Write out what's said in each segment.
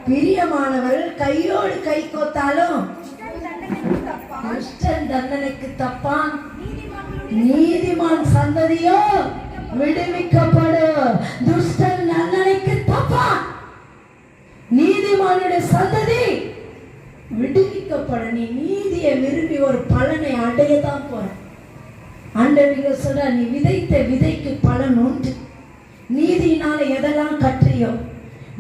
பிரியமானவர்கள் கையோடு கை கோத்தாலும் துஷ்டன் தண்டனைக்கு தப்பான், நீதிமான் சந்ததியோ விடுவிக்கப்படும். துஷ்டன் தண்டனைக்கு தப்பான், நீதிமானுடைய சந்ததி விடுவிக்கப்படும். நீ நீதியை விரும்பி ஒரு பலனை அடையதான் போற. ஆண்டவர் சொல்ற, நீ விதைத்த விதைக்கு பலன் உண்டு. நீதியினால எதெல்லாம் கற்றியோ,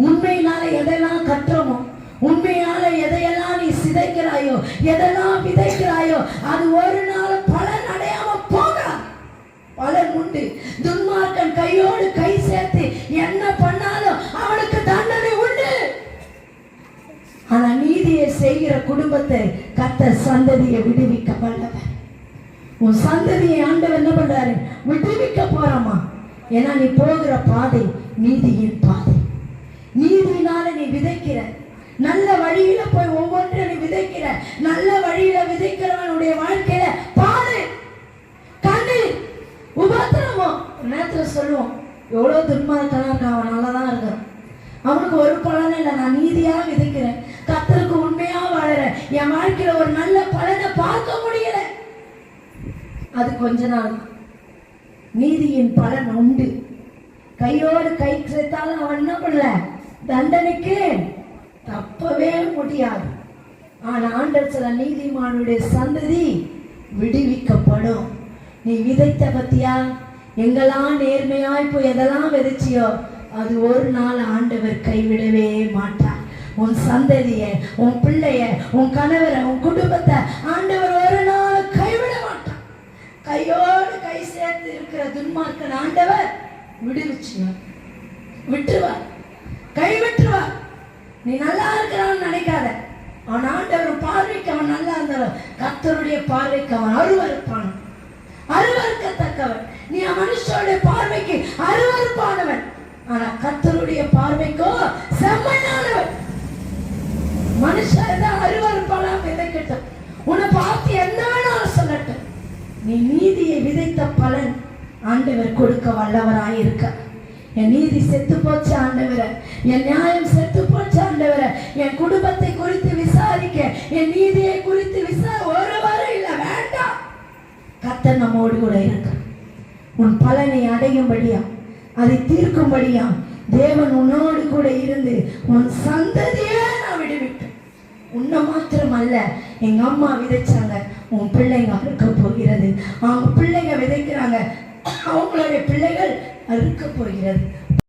உண்மையினால எதெல்லாம் கற்றமோ, உண்மையால எதையெல்லாம் நீ சிதைக்கிறாயோ, எதெல்லாம் விதைக்கிறாயோ, அது ஒரு நாள் பலன் அடையாம போக பலன் உண்டு. துன்மார்க்கன் கையோடு கை சேர்த்து என்ன பண்ணாலும் அவனுக்கு தண்டனை உண்டு. ஆனா நீதியை செய்கிற குடும்பத்தை கர்த்தர் சந்ததியை விடுவிக்க வல்லவர். உன் சந்ததியை ஆண்டவர் என்ன பண்றாரு? விடுவிக்க போறாமா. ஏன்னா நீ போகிற பாதை நீதியின் பாதை. நீதியினால நீ விதைக்கிற, நல்ல வழியில போய் ஒவ்வொன்றும் நீ விதைக்கிற. நல்ல வழியில விதைக்கிறவனுடைய வாழ்க்கையில பாரு கண்ணீர் உபத்திரமோ. நேரத்துல சொல்லுவோம், எவ்வளவு துன்மார்க்கனா இருக்கான், அவன் நல்லாதான் இருக்கிறான், அவனுக்கு ஒரு பலனை இல்லை, நான் நீதியா விதைக்கிறேன், கர்த்தருக்கு உண்மையா வாழறேன், என் வாழ்க்கையில ஒரு நல்ல பலனை பார்க்க முடியல. அது கொஞ்ச நாள். நீதியின் பலன் உண்டு. கையோடு கை சேர்த்தாலும் அவன் என்ன பண்ணல, தண்டனைக்கு தப்பவே முடியாது. ஆனா ஆண்டவர் சில நீதிமானுடைய சந்ததி விடுவிக்கப்படும். நீ விதைத்த பத்தியா, எங்கெல்லாம் நேர்மையாய் போய் எதெல்லாம் விதைச்சியோ, அது ஒரு நாள் ஆண்டவர் கைவிடவே மாட்டார். உன் சந்ததிய, உன் பிள்ளைய, உன் கணவரை, உன் குடும்பத்தை ஆண்டவர் ஒரு நாள் கைவிட மாட்டார். கையோடு கை சேர்த்து இருக்கிற துன்மார்க்கன் ஆண்டவர் விடுவிச்சுவார், விட்டுருவார், கைவிட்டுருவார். நீ நல்லா இருக்கிறான்னு நினைக்காத. அவன் ஆண்டவர் பார்வைக்கு அவன் நல்லா இருந்தாலும் கர்த்தருடைய பார்வைக்கு அவன் அருவருப்பான், அருவருக்கத்தக்கவன். நீ மனுஷனுடைய பார்வைக்கு அருவருப்பானவன், ஆனா கர்த்தருடைய பார்வைக்கோ செம்மையானவன். மனுஷன் தான் அருவருப்பாலாம் விதைக்கட்டும், உன்னை பார்த்து என்ன வேணாலும் சொல்லட்டும். நீ நீதியை விதைத்த பலன் ஆண்டவர் கொடுக்க வல்லவராயிருக்க. என் நீதி செத்து போச்சு ஆண்டவரே, என் நியாயம் செத்து போச்சு ஆண்டவரே, என் குடும்பத்தை குறித்து விசாரிக்க, என் நீதியை குறித்து ஒருவரும் இல்லை, வேண்டாம். கர்த்தர் நம்மோடு கூட இருக்க. உன் பலனை அடையும்படியா, அதை தீர்க்கும்படியா தேவன் உன்னோடு கூட இருந்து உன் சந்ததியே நான் விடுவிட்டேன். உன்னை மாத்திரம் அல்ல, எங்க அம்மா விதைச்சாங்க, உன் பிள்ளைங்க அறுக்க போகிறது. அவங்க பிள்ளைங்க விதைக்கிறாங்க, அவங்களுடைய பிள்ளைகள் அறுக்க போகிறது.